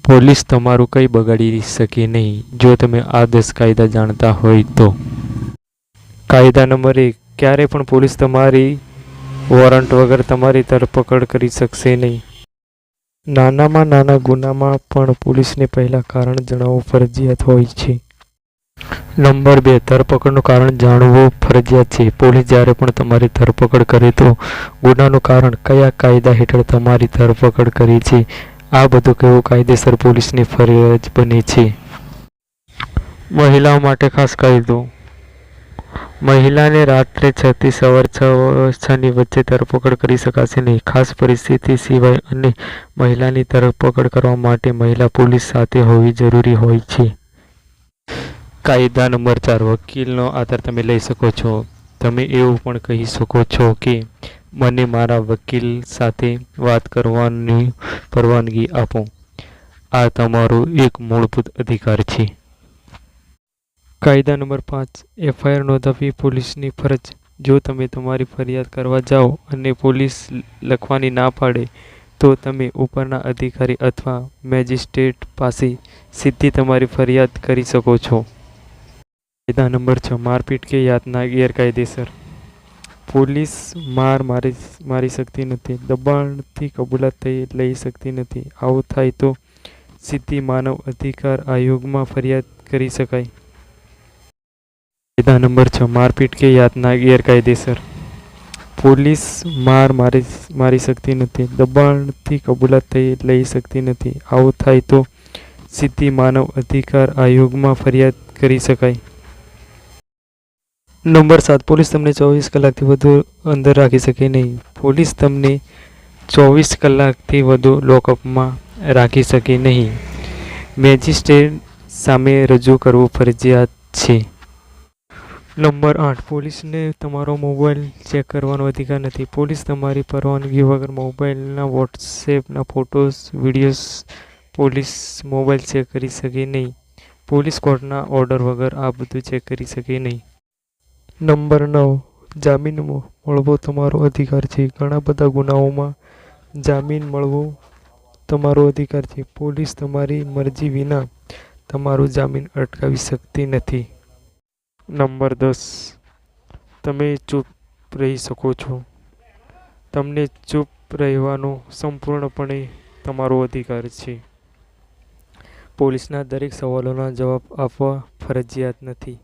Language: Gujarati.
પોલીસ તમારું કંઈ બગાડી શકે નહીં જો તમે આ 10 કાયદા જાણતા હોય તો. કાયદા નંબર 1, ક્યારે પણ પોલીસ તમારી વોરંટ વગર તમારી ધરપકડ કરી શકશે નહીં. નાનામાં નાના ગુનામાં પણ પોલીસને પહેલા કારણ જણાવવું ફરજિયાત હોય છે. નંબર 2, ધરપકડનું કારણ જાણવું ફરજિયાત છે. પોલીસ જ્યારે પણ તમારી ધરપકડ કરે તો ગુનાનું કારણ, કયા કાયદા હેઠળ તમારી ધરપકડ કરી છે, આ બધું કહેવું કાયદેસર પોલીસની ફરજ બને છે. મહિલાઓ માટે ખાસ કાયદો. મહિલાને રાત્રે 6 થી સવારે 6 ની વચ્ચે ધરપકડ કરી શકાશે નહીં. ખાસ પરિસ્થિતિ સિવાય અને મહિલાની ધરપકડ કરવા માટે મહિલા પોલીસ સાથે હોવી જરૂરી હોય છે. કાયદા નંબર 4, વકીલનો આધાર તમે લઈ શકો છો. તમે એવું પણ કહી શકો છો કે મને મારા વકીલ સાથે વાત કરવાની પરવાનગી આપો. આ તમારો એક મૂળભૂત અધિકાર છે. કાયદા નંબર 5, એફઆઈઆર નોંધાવવી પોલીસની ફરજ. જો તમે તમારી ફરિયાદ કરવા જાઓ અને પોલીસ લખવાની ના પાડે તો તમે ઉપરના અધિકારી અથવા મેજિસ્ટ્રેટ પાસે સીધી તમારી ફરિયાદ કરી શકો છો. કાયદા નંબર 6, મારપીટ કે યાતના ગેરકાયદેસર. પોલીસ માર મારી શકતી નથી, દબાણથી કબૂલાત લઈ શકતી નથી. આવું થાય તો સીધી માનવ અધિકાર આયોગમાં ફરિયાદ કરી શકાય. કાયદા નંબર 6, મારપીટ કે યાતના ગેરકાયદેસર. પોલીસ માર મારી શકતી નથી, દબાણથી કબૂલાત લઈ શકતી નથી. આવું થાય તો સીધી માનવ અધિકાર આયોગમાં ફરિયાદ કરી શકાય. નંબર 7, પોલીસ તમને 24 કલાકથી વધુ અંદર રાખી શકે નહીં. પોલીસ તમને 24 કલાકથી વધુ લોકઅપમાં રાખી શકે નહીં. મેજિસ્ટ્રેટ સામે રજૂ કરવું ફરજિયાત છે. નંબર 8, પોલીસને તમારો મોબાઈલ ચેક કરવાનો અધિકાર નથી. પોલીસ તમારી પરવાનગી વગર મોબાઈલના વોટ્સએપના photos, videos police mobile check કરી શકે નહીં. પોલીસ કોર્ટના ઓર્ડર વગર આ બધું ચેક કરી શકે નહીં. નંબર 9, જામીન મળવો તમારો અધિકાર છે. ઘણા બધા ગુનાઓમાં જામીન મળવો તમારો અધિકાર છે. પોલીસ તમારી મરજી વિના તમારો જામીન અટકાવી શકતી નથી. નંબર 10, તમે ચૂપ રહી શકો છો. તમને ચૂપ રહેવાનો સંપૂર્ણપણે તમારો અધિકાર છે. પોલીસના દરેક સવાલોના જવાબ આપવા ફરજિયાત નથી.